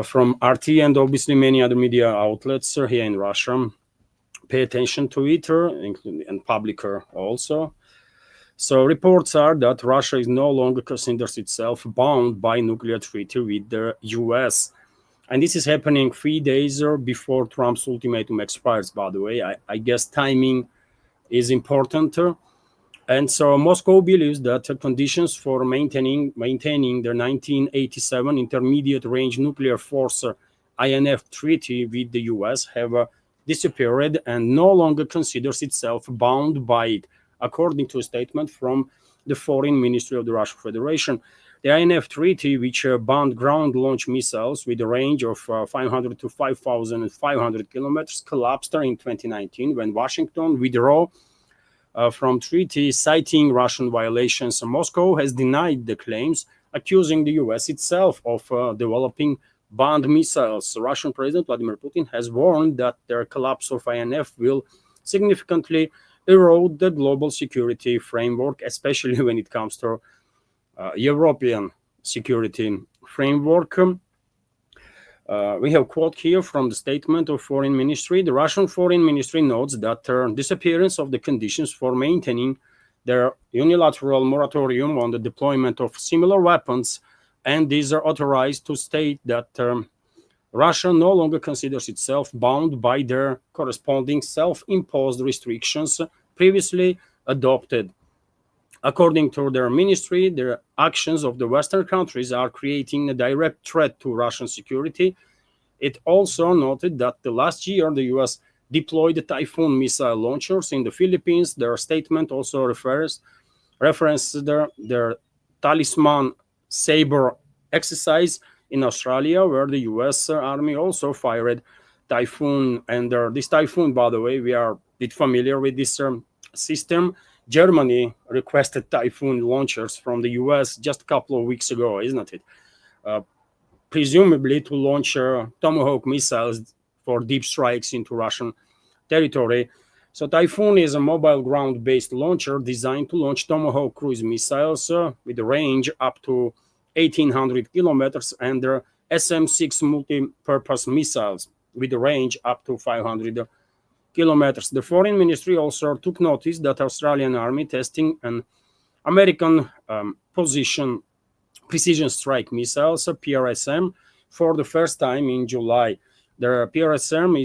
from RT and obviously many other media outlets here in Russia pay attention to it, and public also. So reports are that Russia is no longer considers itself bound by nuclear treaty with the US. And this is happening 3 days before Trump's ultimatum expires, by the way. I guess timing is important. And so Moscow believes that conditions for maintaining the 1987 intermediate range nuclear force INF treaty with the US have disappeared and no longer considers itself bound by it, according to a statement from the Foreign Ministry of the Russian Federation. The INF treaty, which banned ground launch missiles with a range of 500 to 5,500 kilometers, collapsed in 2019 when Washington withdrew from treaty, citing Russian violations. Moscow has denied the claims, accusing the US itself of developing banned missiles. Russian President Vladimir Putin has warned that the collapse of INF will significantly erode the global security framework, especially when it comes to European security framework. We have a quote here from the statement of Foreign Ministry. The Russian Foreign Ministry notes that the disappearance of the conditions for maintaining their unilateral moratorium on the deployment of similar weapons, and these are authorized to state that Russia no longer considers itself bound by their corresponding self-imposed restrictions previously adopted. According to their ministry, the actions of the Western countries are creating a direct threat to Russian security. It also noted that the last year the US deployed the Typhoon missile launchers in the Philippines. Their statement also references their Talisman Sabre exercise in Australia, where the US Army also fired Typhoon. And this Typhoon, by the way, we are a bit familiar with this system. Germany requested Typhoon launchers from the US just a couple of weeks ago, isn't it? Presumably to launch Tomahawk missiles for deep strikes into Russian territory. So Typhoon is a mobile ground-based launcher designed to launch Tomahawk cruise missiles with a range up to 1,800 kilometers, and their SM-6 multi-purpose missiles with a range up to 500 kilometers. The Foreign Ministry also took notice that Australian Army testing an American precision strike missiles, PRSM, for the first time in July. The PRSM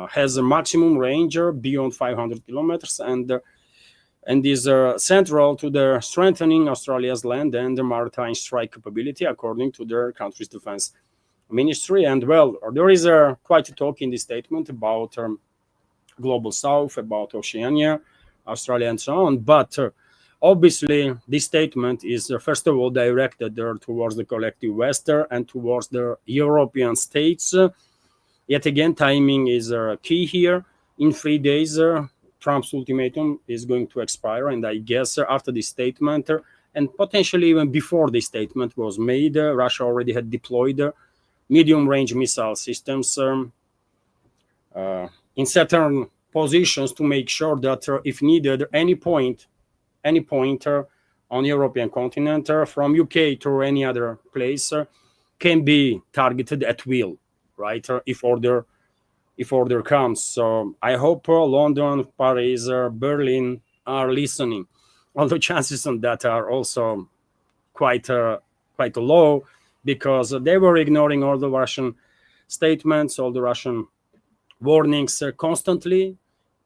has a maximum range beyond 500 kilometers and is central to the strengthening Australia's land and the maritime strike capability, according to their country's defense ministry. And well, there is quite a talk in this statement about global south, about Oceania, Australia, and so on. But obviously, this statement is first of all directed towards the collective West and towards the European states. Yet again, timing is key here. In 3 days, Trump's ultimatum is going to expire, and I guess after this statement, and potentially even before this statement was made, Russia already had deployed medium-range missile systems in certain positions to make sure that if needed, any point on European continent from UK to any other place can be targeted at will, right? If order comes. So I hope London, Paris, Berlin are listening. Although chances on that are also quite low, because they were ignoring all the Russian statements, all the Russian warnings constantly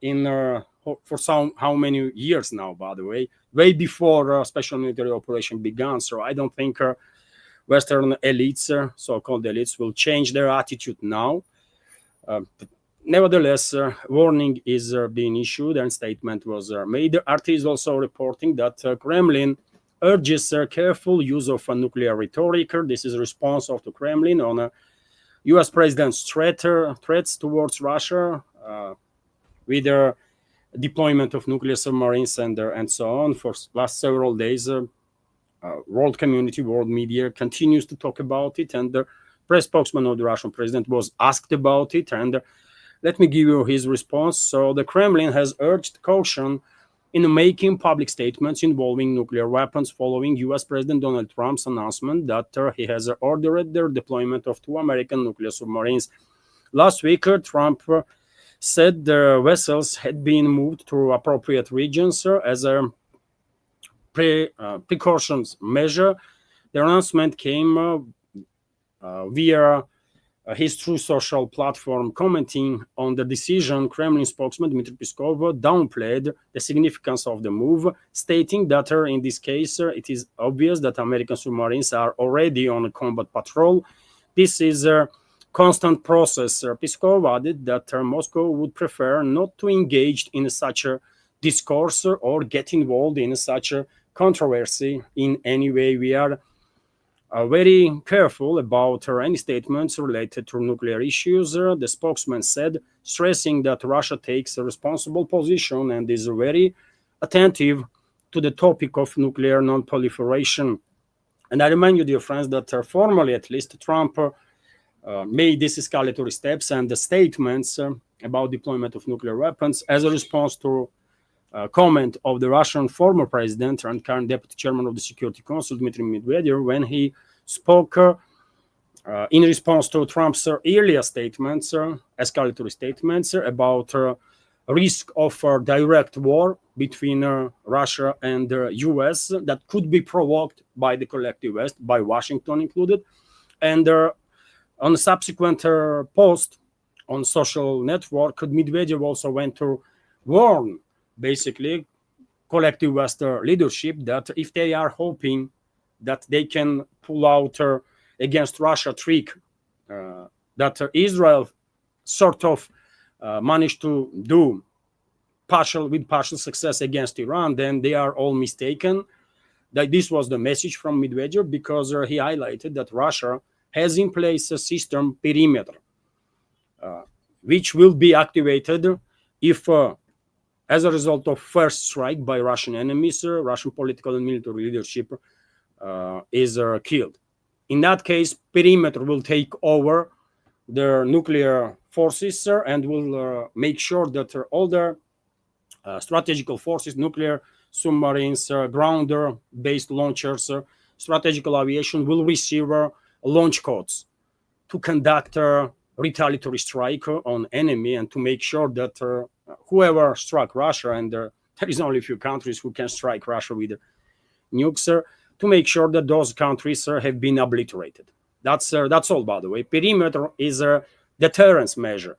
for how many years now, by the way before special military operation began. So I don't think Western elites, so-called elites, will change their attitude now. Nevertheless, warning is being issued and statement was made. RT is also reporting that Kremlin urges careful use of nuclear rhetoric. This is a response of the Kremlin on U.S. President's threats towards Russia with their deployment of nuclear submarines and so on. For last several days, world community, world media continues to talk about it, and the press spokesman of the Russian president was asked about it, and let me give you his response. So the Kremlin has urged caution in making public statements involving nuclear weapons following US President Donald Trump's announcement that he has ordered the deployment of 2 American nuclear submarines. Last week, Trump said the vessels had been moved to appropriate regions as a precautions measure. The announcement came via his True Social platform. Commenting on the decision, Kremlin spokesman Dmitry Peskov downplayed the significance of the move, stating that in this case, it is obvious that American submarines are already on a combat patrol. This is a constant process. Peskov added that Moscow would prefer not to engage in such a discourse or get involved in such a controversy in any way. We are very careful about any statements related to nuclear issues, the spokesman said, stressing that Russia takes a responsible position and is very attentive to the topic of nuclear non-proliferation. And I remind you, dear friends, that formally, at least, Trump made these escalatory steps and the statements about deployment of nuclear weapons as a response to comment of the Russian former president and current deputy chairman of the Security Council, Dmitry Medvedev, when he spoke in response to Trump's earlier statements, escalatory statements about risk of direct war between Russia and the US that could be provoked by the collective West, by Washington included. And on a subsequent post on social network, Medvedev also went to warn basically collective Western leadership that if they are hoping that they can pull out against Russia trick that Israel sort of managed to do with partial success against Iran, then they are all mistaken. That this was the message from Medvedev, because he highlighted that Russia has in place a system perimeter, which will be activated if as a result of first strike by Russian enemies, Russian political and military leadership is killed. In that case, perimeter will take over the nuclear forces and will make sure that all the strategical forces, nuclear submarines, ground-based launchers, strategical aviation will receive launch codes to conduct a retaliatory strike on enemy and to make sure that whoever struck Russia, and there is only a few countries who can strike Russia with nukes, to make sure that those countries have been obliterated. That's all, by the way. Perimeter is a deterrence measure.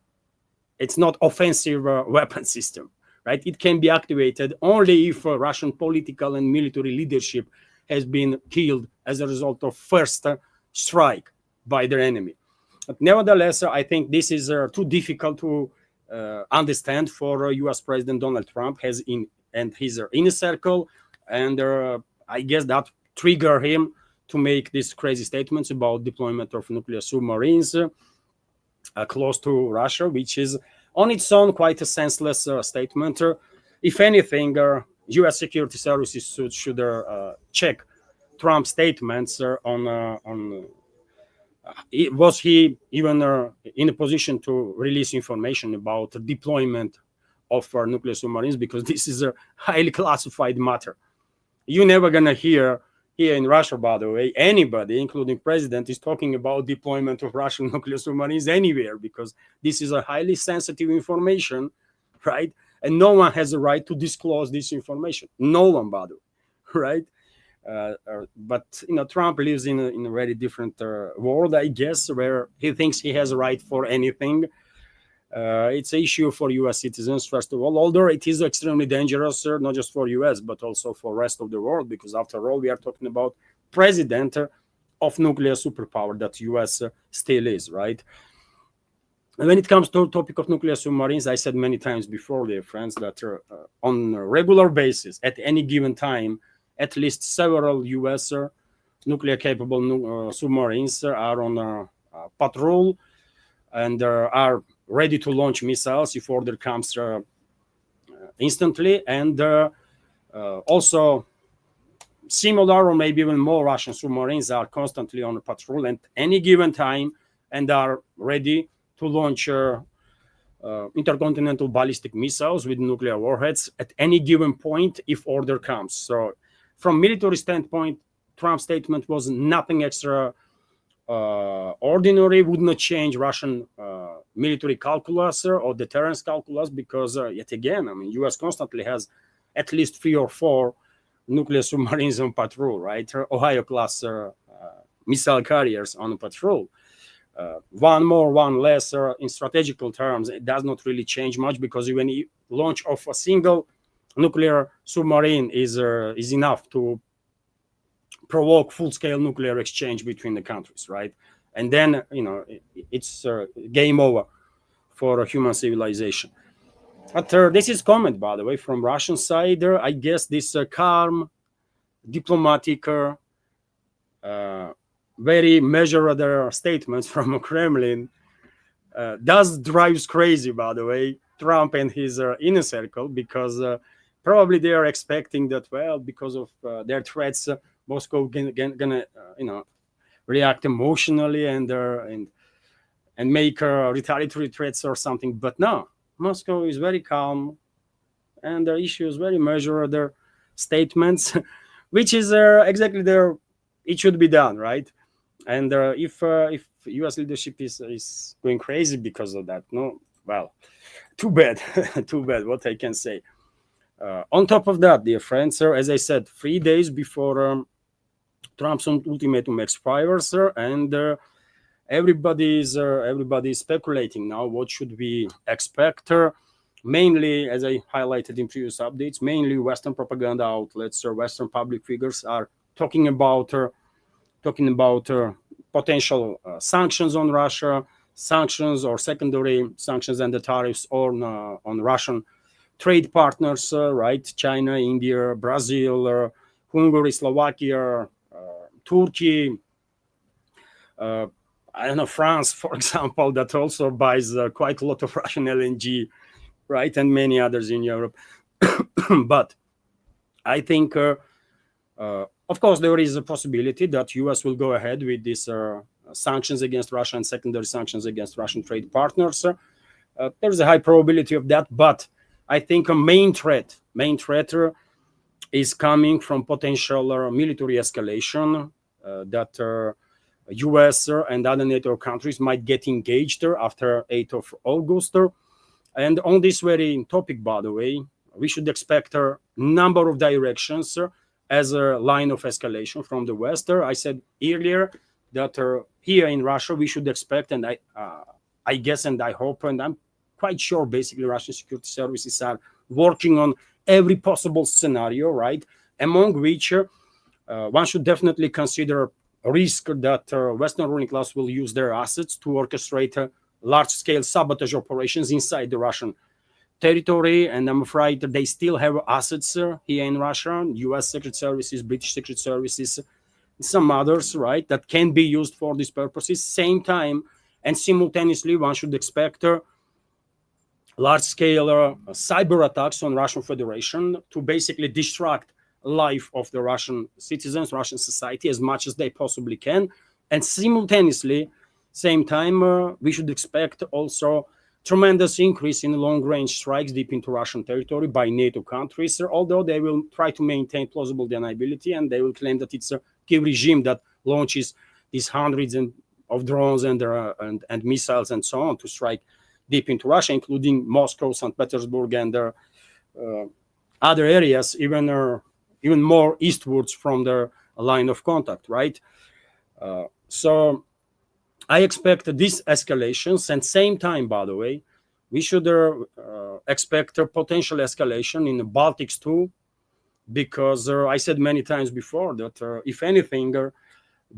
It's not offensive weapon system, right? It can be activated only if Russian political and military leadership has been killed as a result of first strike by their enemy. But nevertheless, I think this is too difficult to understand for US President Donald Trump and his inner circle, and I guess that triggered him to make these crazy statements about deployment of nuclear submarines close to Russia, which is on its own quite a senseless statement. If anything, US security services should check Trump's statements on was he even in a position to release information about the deployment of nuclear submarines, because this is a highly classified matter. You're never going to hear here in Russia, by the way, anybody, including president, is talking about deployment of Russian nuclear submarines anywhere, because this is a highly sensitive information, right? And no one has a right to disclose this information. No one, by the way, right? But Trump lives in a very different world, I guess, where he thinks he has a right for anything. It's an issue for U.S. citizens, first of all, although it is extremely dangerous, not just for U.S., but also for the rest of the world, because after all, we are talking about president of nuclear superpower that U.S. still is, right? And when it comes to the topic of nuclear submarines, I said many times before, dear friends, that on a regular basis, at any given time, at least several U.S. nuclear-capable submarines are on patrol and are ready to launch missiles if order comes instantly. And also similar or maybe even more Russian submarines are constantly on patrol at any given time and are ready to launch intercontinental ballistic missiles with nuclear warheads at any given point if order comes. So from military standpoint, Trump's statement was nothing extra ordinary, would not change Russian military calculus or deterrence calculus, because yet again, I mean, US constantly has at least 3 or 4 nuclear submarines on patrol, right? Ohio class missile carriers on patrol. One more, one less, in strategical terms, it does not really change much, because even the launch of a single nuclear submarine is enough to provoke full-scale nuclear exchange between the countries, right? And then, it's game over for human civilization. But this is comment, by the way, from Russian side. I guess this calm, diplomatic, very measured statements from Kremlin does drives crazy, by the way, Trump and his inner circle, because probably they are expecting that, well, because of their threats, Moscow gonna react emotionally and make retaliatory threats or something. But no, Moscow is very calm and issues very measured statements, which is exactly it should be done, right? And if U.S. leadership is going crazy because of that, no, well, too bad, too bad. What I can say. On top of that, dear friends, as I said, 3 days before Trump's ultimatum expires, and everybody is speculating now. What should we expect? Mainly, as I highlighted in previous updates, mainly Western propaganda outlets or Western public figures are talking about potential sanctions on Russia, sanctions or secondary sanctions and the tariffs on Russian trade partners, right? China, India, Brazil, Hungary, Slovakia, Turkey, I don't know, France, for example, that also buys quite a lot of Russian LNG, right? And many others in Europe. But I think, of course, there is a possibility that US will go ahead with these sanctions against Russia and secondary sanctions against Russian trade partners. There's a high probability of that, but I think a main threat is coming from potential military escalation that US and other NATO countries might get engaged after 8th of August. And on this very topic, by the way, we should expect a number of directions as a line of escalation from the West. I said earlier that here in Russia, we should expect, and I guess and I hope, and I'm quite sure basically Russian security services are working on every possible scenario, right? Among which one should definitely consider a risk that Western ruling class will use their assets to orchestrate large-scale sabotage operations inside the Russian territory. And I'm afraid that they still have assets here in Russia, US Secret Services, British Secret Services, some others, right, that can be used for these purposes. Same time and simultaneously, one should expect large-scale cyber attacks on Russian Federation to basically distract life of the Russian citizens, Russian society, as much as they possibly can. And simultaneously, same time, we should expect also tremendous increase in long-range strikes deep into Russian territory by NATO countries, although they will try to maintain plausible deniability, and they will claim that it's a key regime that launches these hundreds of drones and missiles and so on to strike deep into Russia, including Moscow, St. Petersburg, and other areas, even more eastwards from their line of contact, right? So I expect these escalations, and same time, by the way, we should expect a potential escalation in the Baltics too, because I said many times before that if anything,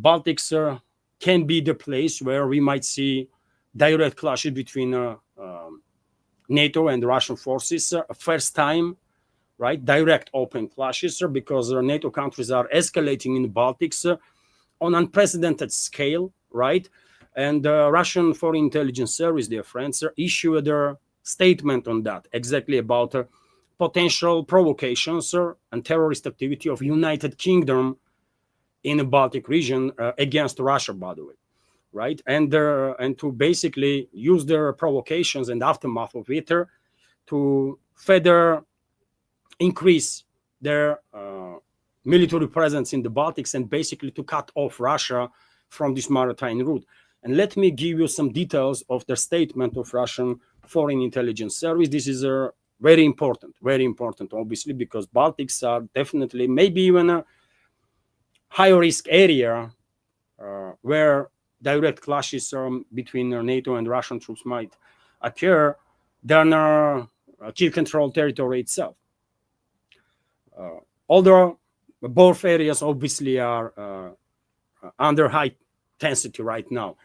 Baltics can be the place where we might see direct clashes between NATO and Russian forces, first time, right? Direct open clashes, because NATO countries are escalating in the Baltics on unprecedented scale, right? And Russian Foreign Intelligence Service, dear friends, issued a statement on that, exactly about potential provocations and terrorist activity of United Kingdom in the Baltic region against Russia, by the way, right? And to basically use their provocations and aftermath of it to further increase their military presence in the Baltics and basically to cut off Russia from this maritime route. And let me give you some details of the statement of Russian Foreign Intelligence Service. This is very important, obviously, because Baltics are definitely maybe even a high risk area where direct clashes between NATO and Russian troops might occur than Kiev controlled territory itself. Although both areas obviously are under high intensity right now.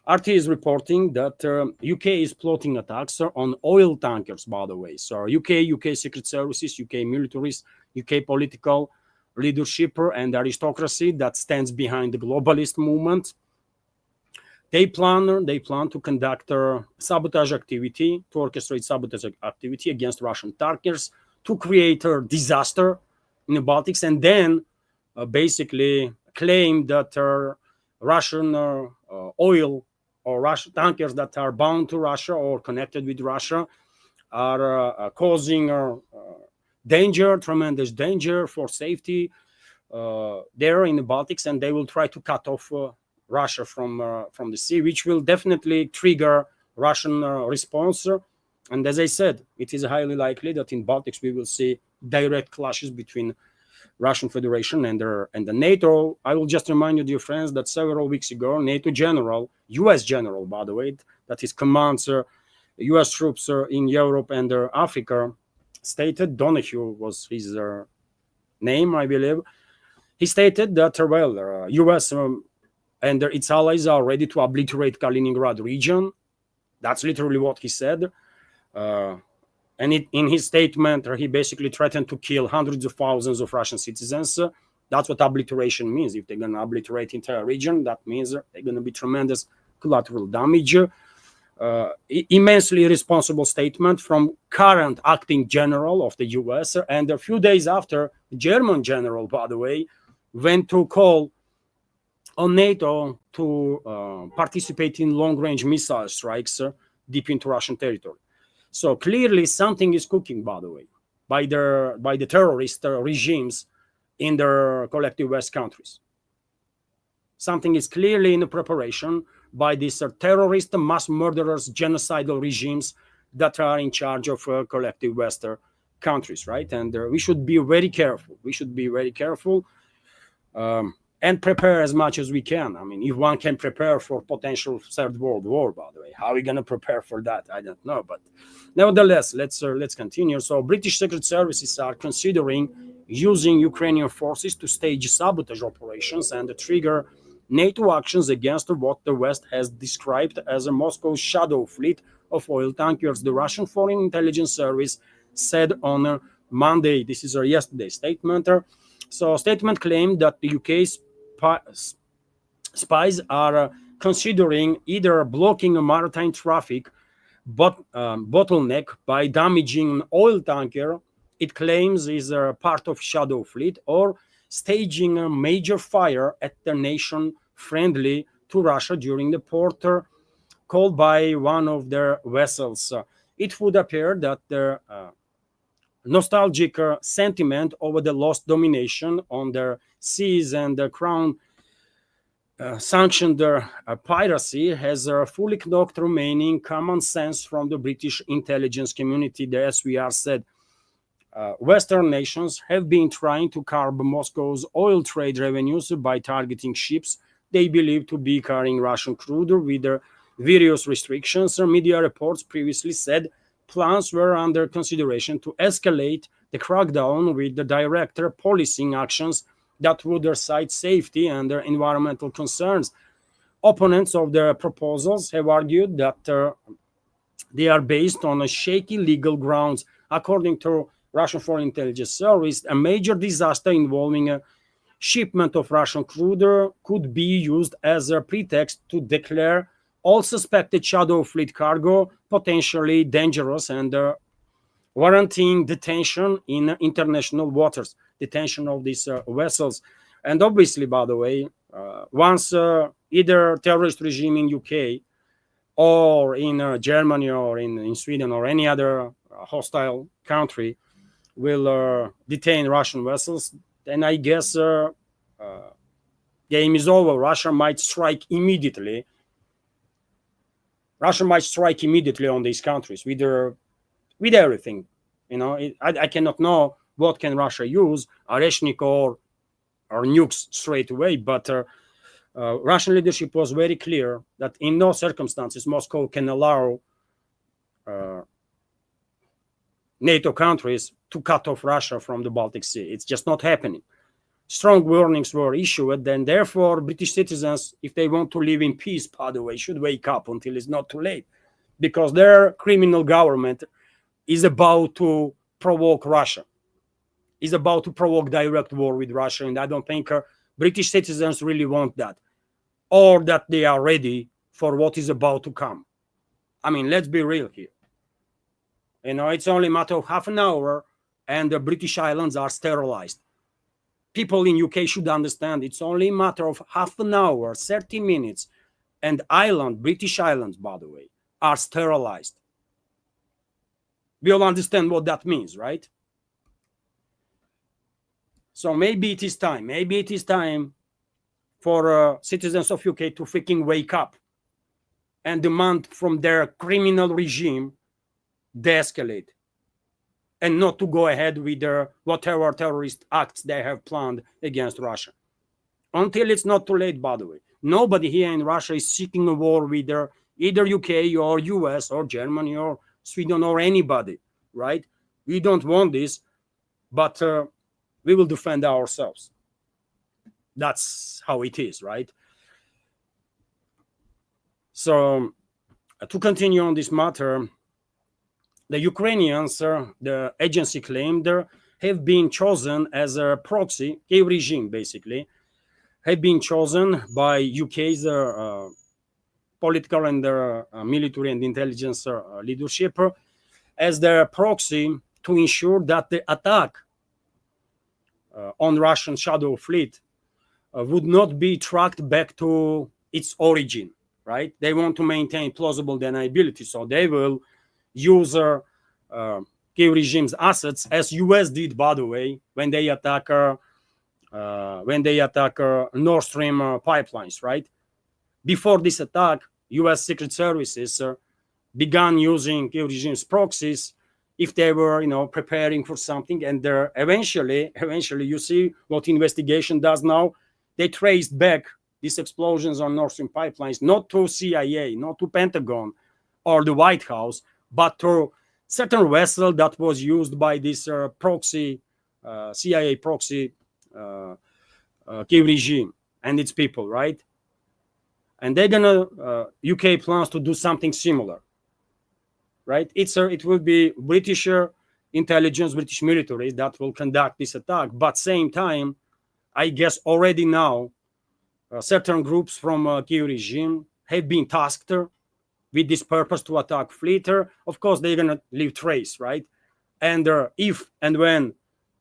RT is reporting that UK is plotting attacks on oil tankers, by the way. So UK Secret Services, UK militaries, UK political leadership and aristocracy that stands behind the globalist movement. They plan to conduct sabotage activity, to orchestrate sabotage activity against Russian tankers, to create a disaster in the Baltics, and then basically claim that Russian oil or Russian tankers that are bound to Russia or connected with Russia are causing danger, tremendous danger for safety there in the Baltics, and they will try to cut off Russia from the sea, which will definitely trigger Russian response. And as I said, it is highly likely that in Baltics we will see direct clashes between Russian Federation and the NATO. I will just remind you, dear friends, that several weeks ago, NATO general, US general, by the way, that is commands US troops in Europe and Africa, stated, Donahue was his name, I believe. He stated that, US and its allies are ready to obliterate Kaliningrad region. That's literally what he said. And in his statement, he basically threatened to kill hundreds of thousands of Russian citizens. That's what obliteration means. If they're going to obliterate the entire region, that means they're going to be tremendous collateral damage. Immensely irresponsible statement from current acting general of the US. And a few days after, the German general, by the way, went to call on NATO to participate in long-range missile strikes deep into Russian territory. So clearly something is cooking, by the way, by the terrorist regimes in their collective West countries. Something is clearly in the preparation by these terrorist mass murderers, genocidal regimes that are in charge of collective West countries, right? And we should be very careful. We should be very careful and prepare as much as we can. I mean, if one can prepare for potential Third World War, by the way, how are we going to prepare for that? I don't know. But nevertheless, let's continue. So British Secret Services are considering using Ukrainian forces to stage sabotage operations and trigger NATO actions against what the West has described as a Moscow shadow fleet of oil tankers. The Russian Foreign Intelligence Service said on Monday, this is yesterday's statement. So statement claimed that the UK's spies are considering either blocking a maritime traffic bottleneck by damaging an oil tanker it claims is a part of shadow fleet, or staging a major fire at the nation friendly to Russia during the port called by one of their vessels. It would appear that the nostalgic sentiment over the lost domination on their seas and the crown sanctioned piracy has fully knocked remaining common sense from the British intelligence community. The SVR said Western nations have been trying to curb Moscow's oil trade revenues by targeting ships they believe to be carrying Russian crude with various restrictions. Media reports previously said plans were under consideration to escalate the crackdown with the director policing actions that would cite safety and environmental concerns. Opponents of the proposals have argued that they are based on shaky legal grounds. According to Russian Foreign Intelligence Service, a major disaster involving a shipment of Russian crude could be used as a pretext to declare all suspected shadow fleet cargo potentially dangerous and warranting detention in international waters, detention of these vessels. And obviously, by the way, Once either terrorist regime in UK or in Germany or in Sweden or any other hostile country will detain Russian vessels, then I guess game is over. Russia might strike immediately. Russia might strike immediately on these countries with everything. I cannot know what can Russia use, Areshnik or nukes straight away, but Russian leadership was very clear that in no circumstances Moscow can allow NATO countries to cut off Russia from the Baltic Sea. It's just not happening. Strong warnings were issued, and therefore British citizens, if they want to live in peace, by the way, should wake up until it's not too late, because their criminal government is about to provoke Russia, is about to provoke direct war with Russia, and I don't think British citizens really want that, or that they are ready for what is about to come. I mean, let's be real here. It's only a matter of half an hour and the British islands are sterilized. People in UK should understand it's only a matter of half an hour, 30 minutes, and British islands, by the way, are sterilized. We all understand what that means, right? So maybe it is time for citizens of UK to freaking wake up and demand from their criminal regime de-escalate and not to go ahead with their whatever terrorist acts they have planned against Russia. Until it's not too late, by the way. Nobody here in Russia is seeking a war with either UK or US or Germany or Sweden or anybody, right? We don't want this, but we will defend ourselves. That's how it is, right? So to continue on this matter, the Ukrainians, the agency claimed, have been chosen as a proxy, Kiev regime basically, have been chosen by UK's political and military and intelligence leadership as their proxy to ensure that the attack on Russian shadow fleet would not be tracked back to its origin, right? They want to maintain plausible deniability, so they will use Kiev regime's assets, as US did, by the way, when they attack Nord Stream pipelines, right? Before this attack, US Secret Services began using Kiev regime's proxies if they were, preparing for something, and eventually, you see what investigation does now. They traced back these explosions on Nord Stream pipelines, not to CIA, not to Pentagon or the White House, but to certain vessel that was used by this proxy, CIA proxy Kiev regime and its people, right? And they're gonna, UK plans to do something similar, right? It will be British intelligence, British military that will conduct this attack. But same time, I guess already now, certain groups from Kiev regime have been tasked with this purpose to attack fleet. Of course, they're gonna leave trace, right? And if and when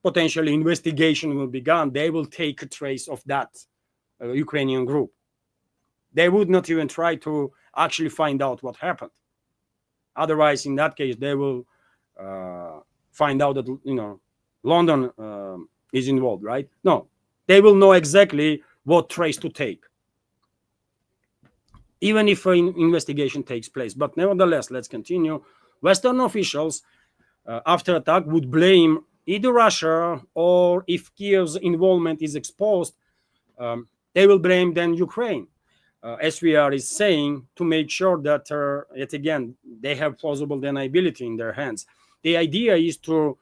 potentially investigation will begin, they will take a trace of that Ukrainian group. They would not even try to actually find out what happened. Otherwise, in that case, they will find out that London is involved, right? No, they will know exactly what trace to take, even if an investigation takes place. But nevertheless, let's continue. Western officials, after attack, would blame either Russia, or if Kiev's involvement is exposed, they will blame then Ukraine. SVR is saying to make sure that, yet again, they have plausible deniability in their hands. The idea is to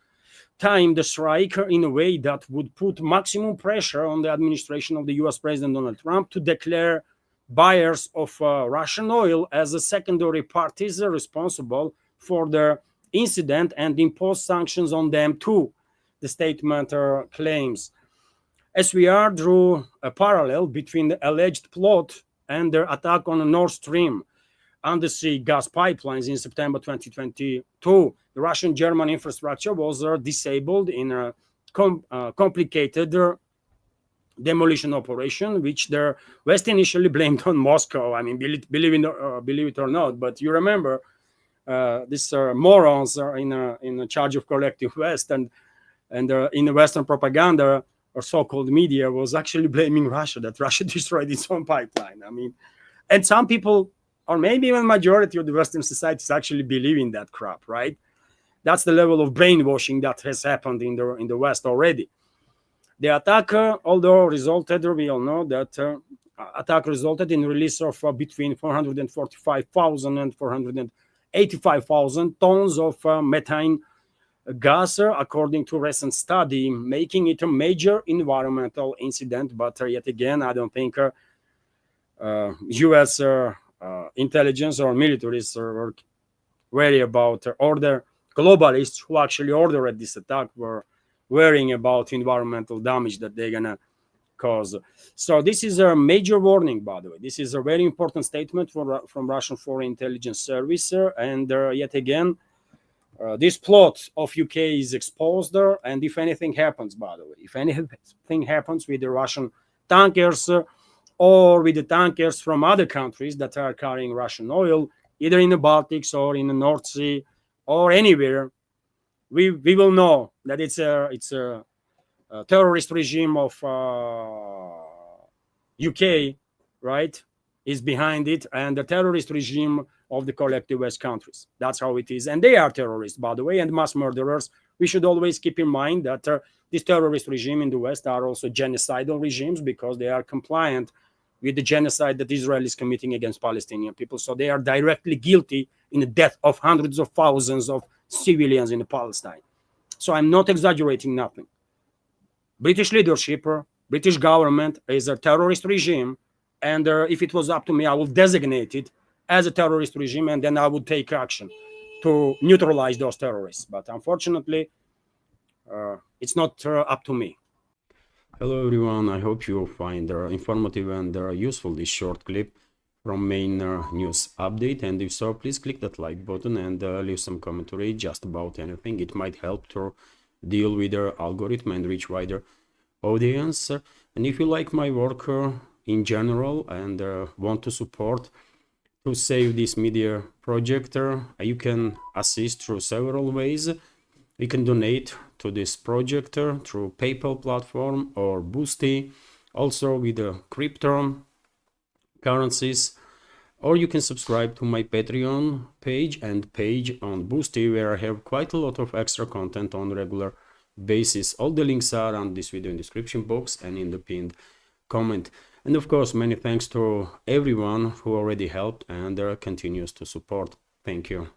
time the strike in a way that would put maximum pressure on the administration of the US President Donald Trump to declare buyers of Russian oil as a secondary parties responsible for the incident and impose sanctions on them too, the statement claims. SVR drew a parallel between the alleged plot and their attack on the Nord Stream undersea gas pipelines in September 2022. The Russian-German infrastructure was disabled in a complicated demolition operation, which the West initially blamed on Moscow. I mean, believe it or not, but you remember these morons are in charge of collective West, and in the Western propaganda or so-called media was actually blaming Russia, that Russia destroyed its own pipeline. I mean, and some people, or maybe even majority of the Western societies, actually believe in that crap, right? That's the level of brainwashing that has happened in the West already. The attack, although resulted, we all know that attack resulted in release of between 445,000 and 485,000 tons of methane gas, according to a recent study, making it a major environmental incident. But yet again, I don't think U.S. Intelligence or militaries were worried about, or the globalists who actually ordered this attack were worrying about environmental damage that they're gonna cause. So this is a major warning, by the way. This is a very important statement from Russian Foreign Intelligence Service, and yet again, this plot of UK is exposed, and if anything happens, by the way, if anything happens with the Russian tankers or with the tankers from other countries that are carrying Russian oil, either in the Baltics or in the North Sea or anywhere, we will know that it's a terrorist regime of UK, right, is behind it, and the terrorist regime of the collective West countries. That's how it is. And they are terrorists, by the way, and mass murderers. We should always keep in mind that this terrorist regime in the West are also genocidal regimes, because they are compliant with the genocide that Israel is committing against Palestinian people. So they are directly guilty in the death of hundreds of thousands of civilians in Palestine. So I'm not exaggerating nothing. British leadership, British government is a terrorist regime, and if it was up to me, I would designate it as a terrorist regime, and then I would take action to neutralize those terrorists. But unfortunately, it's not up to me. Hello everyone, I hope you find informative and useful this short clip from main news update, and if so, please click that like button and leave some commentary just about anything. It might help to deal with the algorithm and reach wider audience. And if you like my work in general and want to support to save this media project, you can assist through several ways. You can donate to this project through PayPal platform or Boosty, also with the crypto currencies, or you can subscribe to my Patreon page and page on Boosty, where I have quite a lot of extra content on regular basis. All the links are on this video in description box and in the pinned comment. And of course, many thanks to everyone who already helped and continues to support. Thank you.